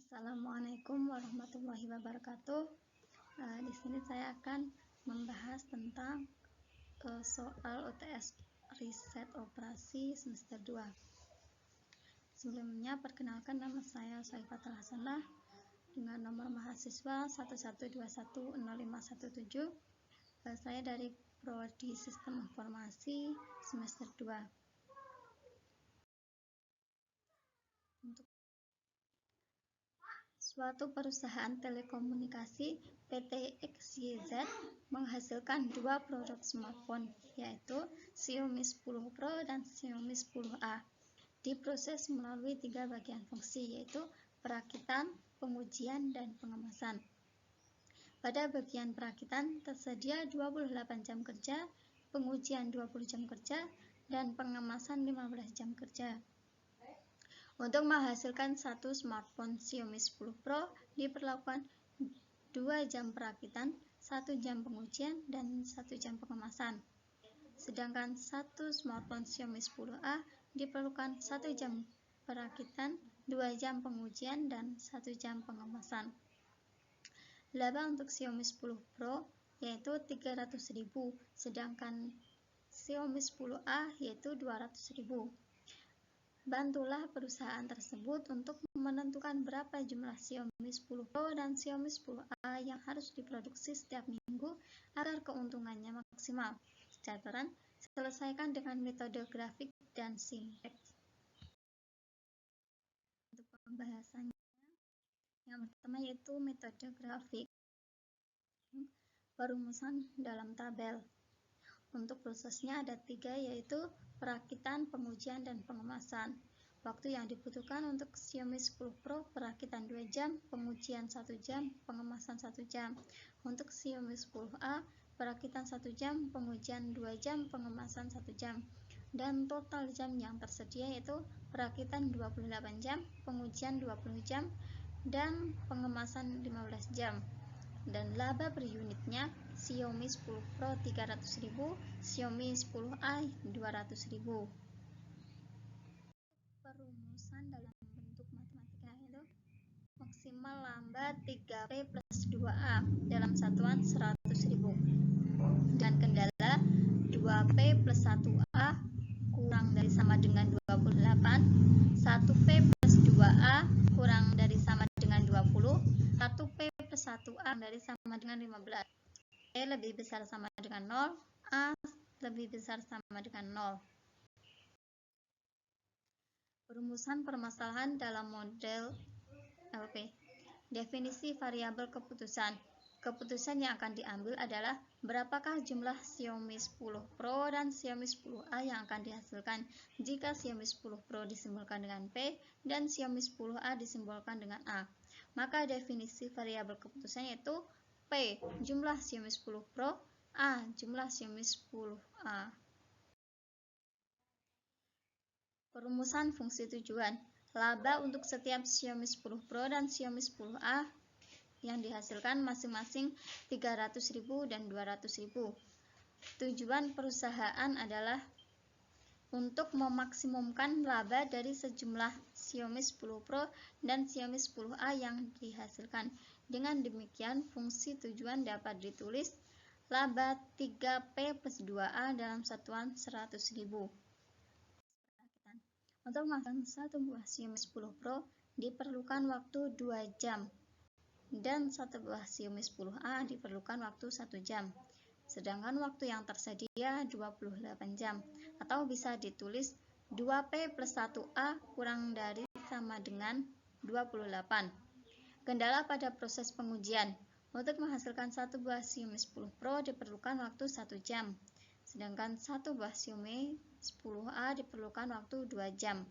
Assalamualaikum warahmatullahi wabarakatuh. Di sini saya akan membahas tentang soal UTS Riset Operasi semester 2. Sebelumnya perkenalkan, nama saya Saifatul Hasanah dengan nomor mahasiswa 11210517. Saya dari Prodi Sistem Informasi semester 2. Untuk suatu perusahaan telekomunikasi PT XYZ menghasilkan dua produk smartphone, yaitu Xiaomi 10 Pro dan Xiaomi 10A. Diproses melalui 3 bagian fungsi, yaitu perakitan, pengujian, dan pengemasan. Pada bagian perakitan tersedia 28 jam kerja, pengujian 20 jam kerja, dan pengemasan 15 jam kerja. Untuk menghasilkan satu smartphone Xiaomi 10 Pro diperlukan 2 jam perakitan, 1 jam pengujian, dan 1 jam pengemasan. Sedangkan satu smartphone Xiaomi 10A diperlukan 1 jam perakitan, 2 jam pengujian, dan 1 jam pengemasan. Laba untuk Xiaomi 10 Pro yaitu 300.000, sedangkan Xiaomi 10A yaitu 200.000. Bantulah perusahaan tersebut untuk menentukan berapa jumlah Xiaomi 10 Pro dan Xiaomi 10A yang harus diproduksi setiap minggu agar keuntungannya maksimal. Catatan, selesaikan dengan metode grafik dan sinteks. Untuk pembahasannya, yang pertama yaitu metode grafik. Perumusan dalam tabel. Untuk prosesnya ada 3, yaitu perakitan, pengujian, dan pengemasan. Waktu yang dibutuhkan untuk Xiaomi 10 Pro, perakitan 2 jam, pengujian 1 jam, pengemasan 1 jam. Untuk Xiaomi 10A, perakitan 1 jam, pengujian 2 jam, pengemasan 1 jam. Dan total jam yang tersedia yaitu perakitan 28 jam, pengujian 20 jam, dan pengemasan 15 jam. Dan laba per unitnya Xiaomi 10 Pro 300.000, Xiaomi 10A 200.000. Perumusan dalam bentuk matematika yaitu maksimal laba 3P plus 2A dalam satuan 100.000 dan kendala 2P plus 1A kurang dari sama dengan 28, 1P plus 2A kurang dari sama dengan 20, 1P plus 1A dari sama dengan 15. P lebih besar sama dengan 0, A lebih besar sama dengan 0. Perumusan permasalahan dalam model LP. Definisi variabel keputusan. Keputusan yang akan diambil adalah berapakah jumlah Xiaomi 10 Pro dan Xiaomi 10A yang akan dihasilkan jika Xiaomi 10 Pro disimbolkan dengan P dan Xiaomi 10A disimbolkan dengan A. Maka definisi variabel keputusan yaitu P jumlah Xiaomi 10 Pro, A jumlah Xiaomi 10A. Perumusan fungsi tujuan. Laba untuk setiap Xiaomi 10 Pro dan Xiaomi 10A yang dihasilkan masing-masing 300.000 dan 200.000. Tujuan perusahaan adalah untuk memaksimumkan laba dari sejumlah Xiaomi 10 Pro dan Xiaomi 10A yang dihasilkan. Dengan demikian, fungsi tujuan dapat ditulis laba 3P plus 2A dalam satuan 100.000. Untuk menghasilkan satu buah Xiaomi 10 Pro diperlukan waktu 2 jam dan satu buah Xiaomi 10A diperlukan waktu 1 jam. Sedangkan waktu yang tersedia 28 jam, atau bisa ditulis 2P plus 1A kurang dari sama dengan 28. Kendala pada proses pengujian. Untuk menghasilkan satu buah Xiaomi 10 Pro diperlukan waktu 1 jam. Sedangkan satu buah Xiaomi 10A diperlukan waktu 2 jam.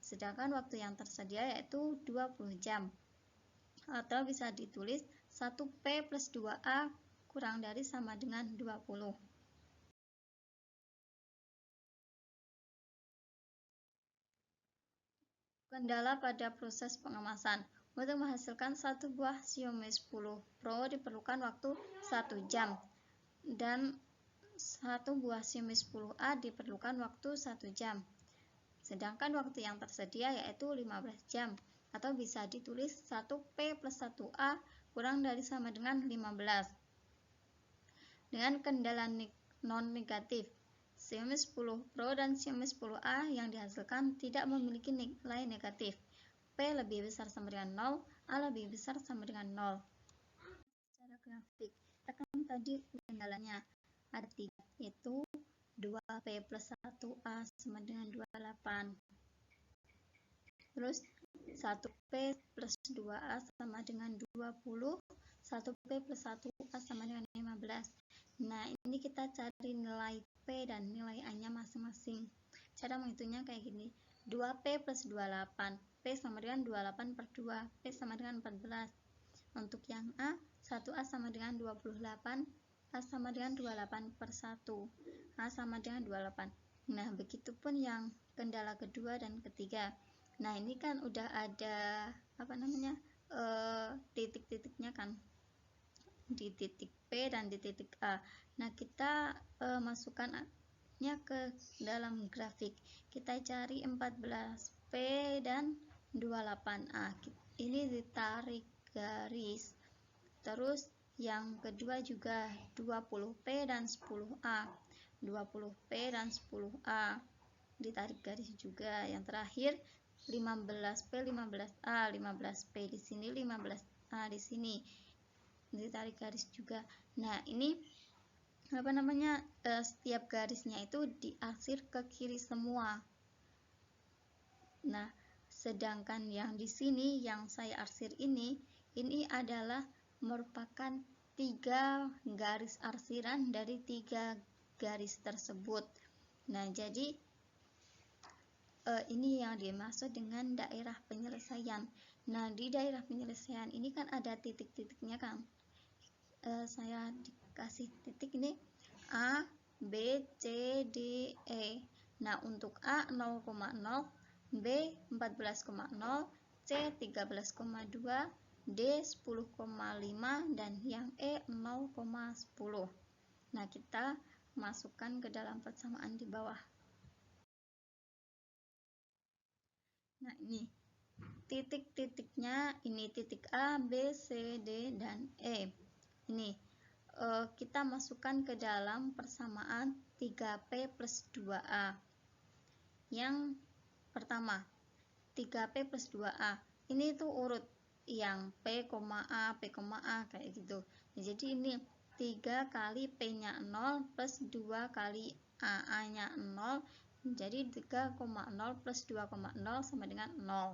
Sedangkan waktu yang tersedia yaitu 20 jam. Atau bisa ditulis 1P plus 2A kurang dari sama dengan 20. Kendala pada proses pengemasan. Untuk menghasilkan satu buah Xiaomi 10 Pro diperlukan waktu 1 jam dan satu buah Xiaomi 10A diperlukan waktu 1 jam. Sedangkan waktu yang tersedia yaitu 15 jam. atau bisa ditulis 1P plus 1A kurang dari sama dengan 15. Dengan kendala non-negatif, Xiaomi 10 Pro dan Xiaomi 10A yang dihasilkan tidak memiliki nilai negatif. P lebih besar sama dengan 0, A lebih besar sama dengan 0. Secara grafik, kita kan tadi kendalanya ada 3, yaitu 2P plus 1A sama dengan 28. Terus 1P plus 2A sama dengan 20, 1P plus 1A sama dengan 15. Nah, ini kita cari nilai P dan nilai A-nya masing-masing. Cara menghitungnya kayak gini. 2P plus 28. P sama dengan 28 per 2. P sama dengan 14. Untuk yang A, 1A sama dengan 28. A sama dengan 28 per 1. A sama dengan 28. Nah, begitupun yang kendala kedua dan ketiga. Nah, ini kan udah ada titik-titiknya kan, di titik P dan di titik A. Nah, kita masukkannya ke dalam grafik. Kita cari 14P dan 28A. Ini ditarik garis. Terus yang kedua juga 20P dan 10A. 20P dan 10A ditarik garis juga. Yang terakhir 15P 15A, 15P di sini, 15A di sini ditarik garis juga. Nah, ini setiap garisnya itu diarsir ke kiri semua. Nah, sedangkan yang di sini yang saya arsir ini adalah merupakan 3 garis arsiran dari 3 garis tersebut. Nah, jadi ini yang dimaksud dengan daerah penyelesaian. Nah, di daerah penyelesaian ini kan ada titik-titiknya kan. Saya dikasih titik ini A, B, C, D, E. Nah, untuk A 0,0, B 14,0, C 13,2, D 10,5, dan yang E 0,10. Nah, kita masukkan ke dalam persamaan di bawah. Nah, ini titik-titiknya, ini titik A, B, C, D, dan E. Ini kita masukkan ke dalam persamaan 3P plus 2A. Yang pertama, 3P plus 2A. Ini tuh urut yang P, A, P, A kayak gitu. Nah, jadi ini 3 kali P-nya 0 plus 2 kali A-nya 0. Jadi 3,0 plus 2,0 sama dengan 0.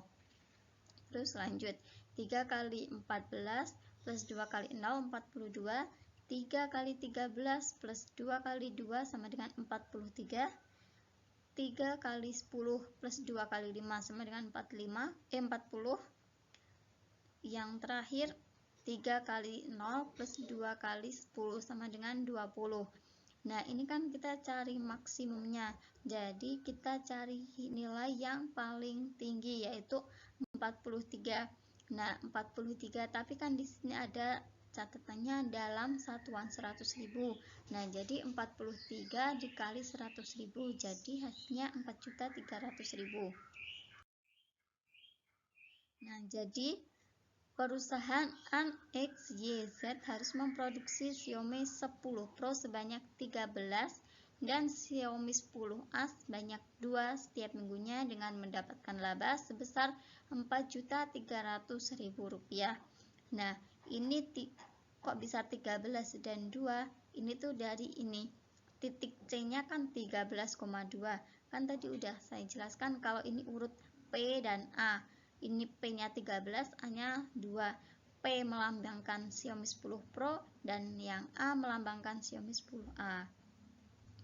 Terus lanjut, 3 kali 14 plus 2 kali 0, 42. 3 kali 13 plus 2 kali 2 sama dengan 43. 3 kali 10 plus 2 kali 5 sama dengan 40. Yang terakhir, 3 kali 0 plus 2 kali 10 sama dengan 20. Nah, ini kan kita cari maksimumnya. Jadi kita cari nilai yang paling tinggi, yaitu 43. Nah, 43, tapi kan di sini ada catatannya dalam satuan 100.000. Nah, jadi 43 dikali 100.000, jadi hasilnya 4.300.000. Nah, jadi perusahaan XYZ harus memproduksi Xiaomi 10 Pro sebanyak 13 dan Xiaomi 10A sebanyak 2 setiap minggunya dengan mendapatkan laba sebesar Rp4.300.000. Nah, ini kok bisa 13 dan 2? Ini tuh dari ini. Titik C-nya kan 13,2. Kan tadi udah saya jelaskan kalau ini urut P dan A. Ini P-nya 13, A-nya 2. P melambangkan Xiaomi 10 Pro dan yang A melambangkan Xiaomi 10A.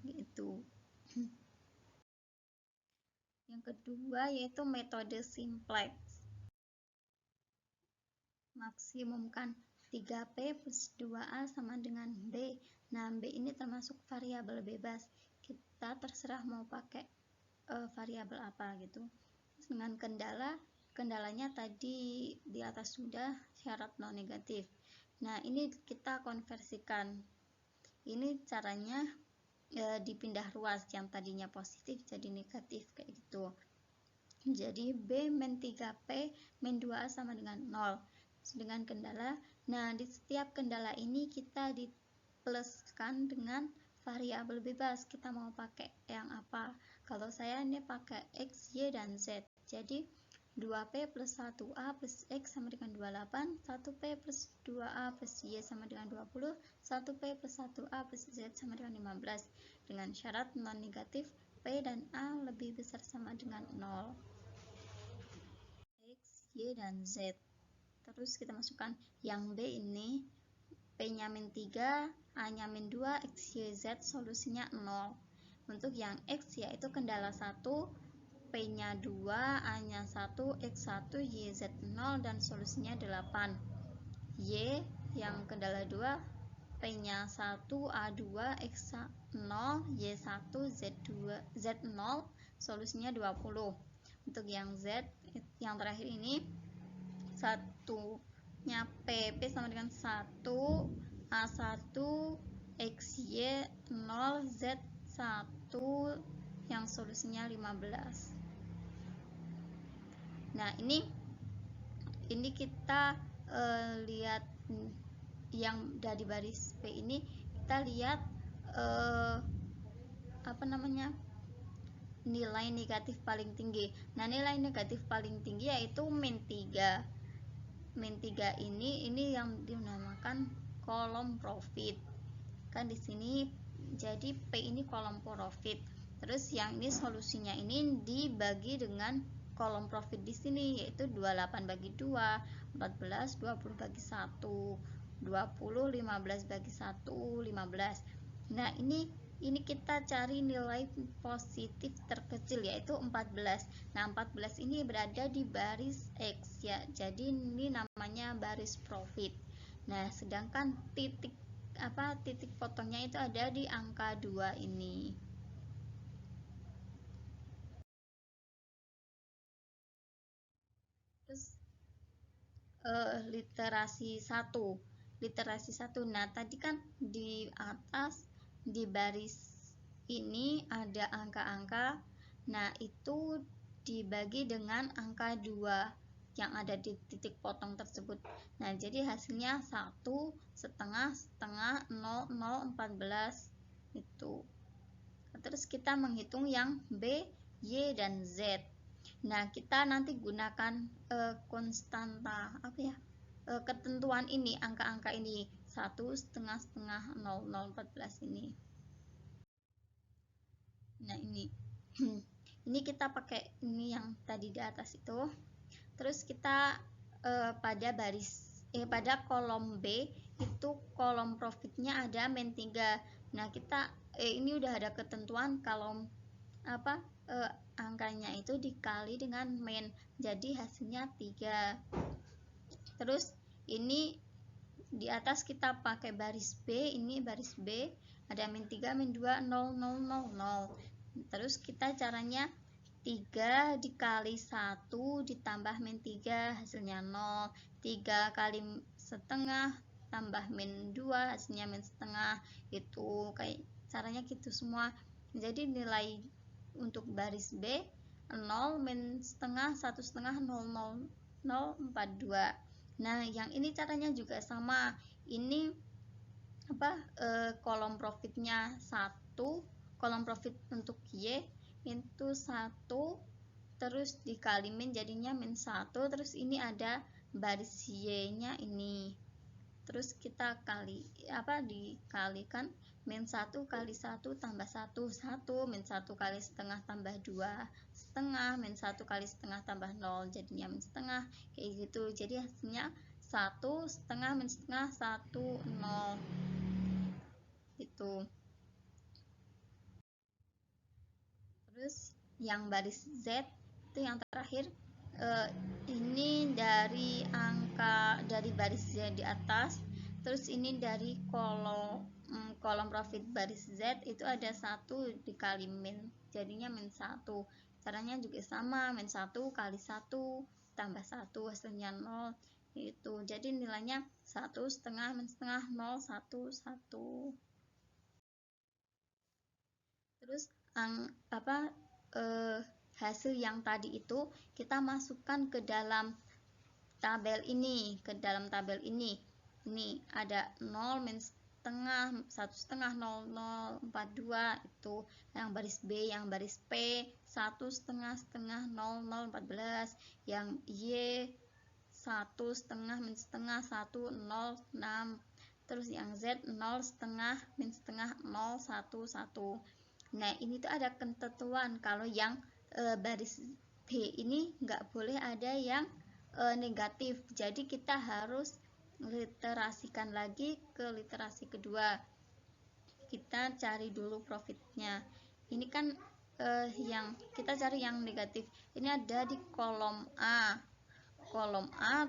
Gitu. Yang kedua yaitu metode simplex. Maksimumkan 3P plus 2A sama dengan B. Nah, B ini termasuk variabel bebas. Kita terserah mau pakai variabel apa gitu. Dengan kendalanya tadi di atas sudah syarat non negatif. Nah, ini kita konversikan. Ini caranya dipindah ruas, yang tadinya positif jadi negatif kayak gitu. Jadi B min 3P min 2A sama dengan 0 dengan kendala. Nah, di setiap kendala ini kita dipluskan dengan variabel bebas. Kita mau pakai yang apa? Kalau saya ini pakai X, Y, dan Z. Jadi 2P plus 1A plus X sama dengan 28, 1P plus 2A plus Y sama dengan 20, 1P plus 1A plus Z sama dengan 15. Dengan syarat non negatif P dan A lebih besar sama dengan 0. X, Y, dan Z. Terus kita masukkan yang B ini, P-nya min 3, A-nya min 2, X, Y, Z solusinya 0. Untuk yang X yaitu kendala 1, P-nya 2, A-nya 1, X1, YZ 0 dan solusinya 8. Y yang kendala 2, P-nya 1, A2, X0, Y1, Z0 solusinya 20. Untuk yang Z yang terakhir ini, satunya P sama dengan 1, A1, XY 0, Z1 yang solusinya 15. Nah, ini kita lihat yang dari baris P ini, kita lihat nilai negatif paling tinggi. Nah, nilai negatif paling tinggi yaitu min 3. Min 3 ini yang dinamakan kolom profit. Kan di sini jadi P ini kolom profit. Terus yang ini solusinya ini dibagi dengan kolom profit di sini yaitu 28 bagi 2, 14, 20 bagi 1, 20, 15 bagi 1, 15. Nah, ini kita cari nilai positif terkecil yaitu 14. Nah, 14 ini berada di baris X ya. Jadi ini namanya baris profit. Nah, sedangkan titik potongnya itu ada di angka 2 ini. Terus literasi 1. Nah, tadi kan di atas di baris ini ada angka-angka. Nah, itu dibagi dengan angka 2 yang ada di titik potong tersebut. Nah, jadi hasilnya 1, setengah, 0, 14 itu. Terus kita menghitung yang B, Y, dan Z. Nah, kita nanti gunakan konstanta ketentuan ini, angka-angka ini 1, setengah, 0, 14 ini. Nah, ini ini kita pakai ini yang tadi di atas itu. Terus kita pada kolom B itu kolom profitnya ada min 3. Nah, kita ini udah ada ketentuan kalau angkanya itu dikali dengan min, jadi hasilnya 3. Terus ini di atas kita pakai baris B, ini baris B ada min 3, min 2, 0, 0, 0, 0. Terus kita caranya 3 dikali 1 ditambah min 3 hasilnya 0. 3 kali setengah tambah min 2 hasilnya min setengah. Itu kayak caranya gitu semua. Jadi nilai untuk baris B 0, min setengah, 1 setengah, 0, 0, 0, 42. Nah, yang ini caranya juga sama. Ini kolom profitnya 1, kolom profit untuk Y itu 1, terus dikali min jadinya min 1, terus ini ada baris Y-nya ini. Terus kita dikalikan min 1 kali 1 tambah 1, 1, min 1 kali setengah tambah 2, setengah, min 1 kali setengah tambah 0, jadinya min setengah, kayak gitu. Jadi hasilnya 1 setengah min setengah 1, 0 gitu. Terus yang baris Z itu yang terakhir, ini dari baris Z di atas. Terus ini dari kolom profit baris Z itu ada 1 dikali min, jadinya min 1. Caranya juga sama, min 1 kali 1 tambah 1 hasilnya 0 itu. Jadi nilainya 1 setengah min setengah 0, 1, 1. Terus hasil yang tadi itu kita masukkan ke dalam tabel ini, ini ada 0, min setengah, 1/2, 0, 0, 42 itu yang baris B. Yang baris P 1/2, 0, 0, 14. Yang Y 1/2, min setengah, 1, 0, 6. Terus yang Z 0/2, min setengah, 0, 1, 1. Nah ini tuh ada ketentuan kalau yang baris B ini nggak boleh ada yang negatif. Jadi kita harus literasikan lagi ke literasi kedua. Kita cari dulu profitnya. Ini kan yang kita cari yang negatif. Ini ada di kolom A.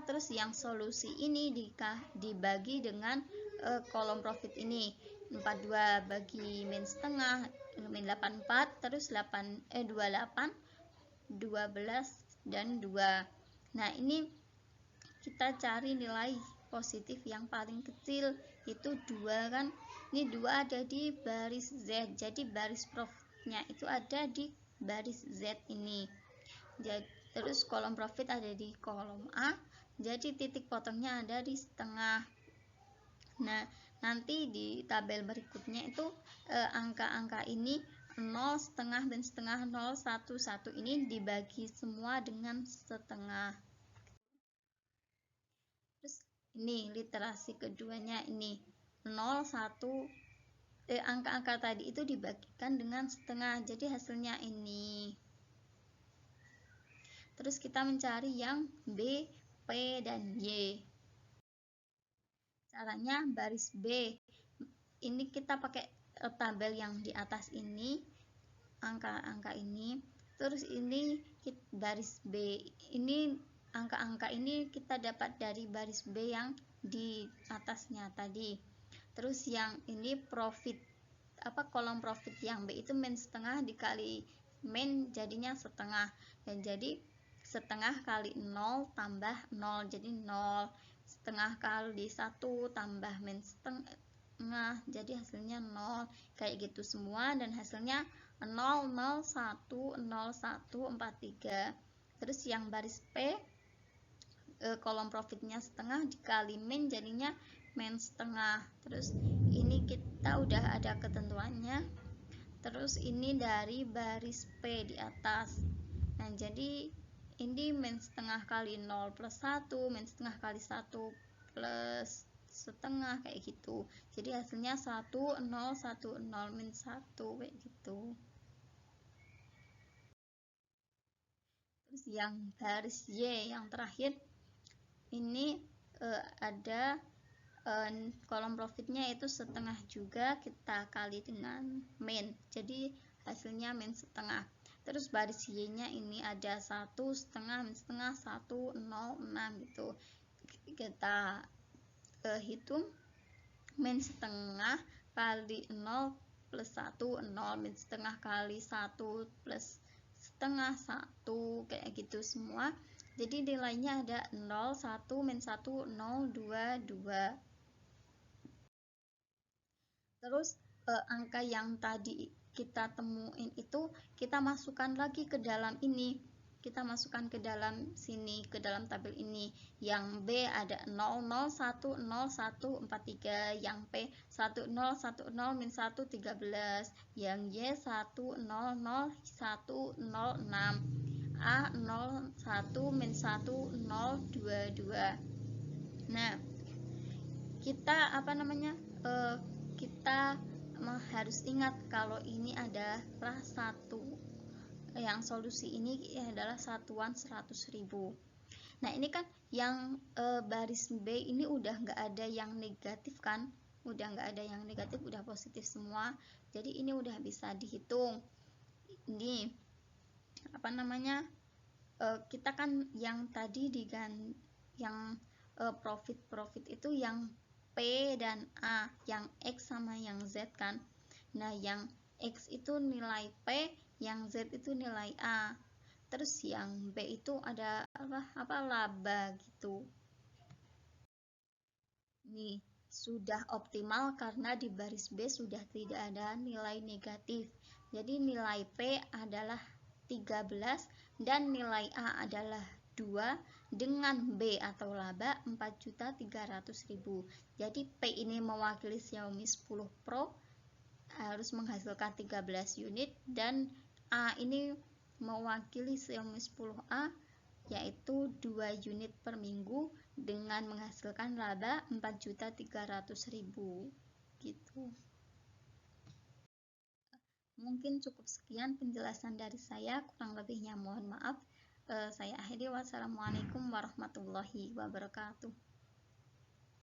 Terus yang solusi ini dibagi dengan kolom profit ini. 42 bagi min setengah, min 84, terus 28, 12 dan 2. Nah, ini kita cari nilai positif yang paling kecil, itu 2 kan. Ini 2 ada di baris Z, jadi baris profitnya itu ada di baris Z ini. Jadi, terus kolom profit ada di kolom A, jadi titik potongnya ada di setengah. Nah, nanti di tabel berikutnya itu angka-angka ini 0, setengah, dan setengah, 0, 1, 1 ini dibagi semua dengan setengah. Terus ini literasi keduanya ini 0, 1, angka-angka tadi itu dibagikan dengan setengah, jadi hasilnya ini. Terus kita mencari yang B, P, dan Y. Caranya baris B, ini kita pakai tabel yang di atas ini, angka-angka ini. Terus ini baris B, ini angka-angka ini kita dapat dari baris B yang di atasnya tadi. Terus yang ini profit, kolom profit yang B itu min setengah dikali min jadinya setengah, dan jadi setengah kali 0 tambah 0 jadi 0, setengah kali 1 tambah min setengah jadi hasilnya 0, kayak gitu semua, dan hasilnya 0, 0, 1, 0, 1, 4, 3. Terus yang baris P kolom profitnya setengah dikali min jadinya min setengah. Terus ini kita udah ada ketentuannya. Terus ini dari baris P di atas. Nah, jadi ini min setengah kali 0 plus 1, min setengah kali 1 plus setengah, kayak gitu. Jadi hasilnya 1, 0, 1, 0, min 1, kayak gitu. Terus yang baris Y yang terakhir ini ada kolom profitnya itu setengah juga, kita kali dengan min, jadi hasilnya min setengah. Terus baris Y nya ini ada 1, setengah, min setengah, 1, 0, 6 gitu. Kita hitung min setengah kali 0 plus 1, 0, min setengah kali 1 plus setengah, 1, kayak gitu semua. Jadi nilainya ada 0, 1, min 1, 0, 2, 2. Terus angka yang tadi kita temuin itu kita masukkan lagi ke dalam ini. Kita masukkan ke dalam sini, ke dalam tabel ini. Yang B ada 0, 0, 1, 0, 1, 4, 3. Yang P 1, 0, 1, 0, min 1, 13. Yang Y 1, 0, 0, 1, 0, 6. A 0, 1, min 1, 0, 2, 2. Nah, kita kita harus ingat kalau ini adalah yang solusi ini adalah satuan 100.000. Nah, ini kan yang baris B ini udah nggak ada yang negatif kan, udah nggak ada yang negatif, udah positif semua. Jadi ini udah bisa dihitung. Ini kita kan yang tadi yang profit itu yang P dan A, yang X sama yang Z kan. Nah, yang X itu nilai P, yang Z itu nilai A. Terus yang B itu ada laba gitu. Nih, sudah optimal karena di baris B sudah tidak ada nilai negatif. Jadi nilai P adalah 3. 13 dan nilai A adalah 2 dengan B atau laba 4.300.000. Jadi P ini mewakili Xiaomi 10 Pro harus menghasilkan 13 unit dan A ini mewakili Xiaomi 10A yaitu 2 unit per minggu dengan menghasilkan laba 4.300.000 gitu. Mungkin cukup sekian penjelasan dari saya, kurang lebihnya mohon maaf. Saya akhiri, wassalamualaikum warahmatullahi wabarakatuh.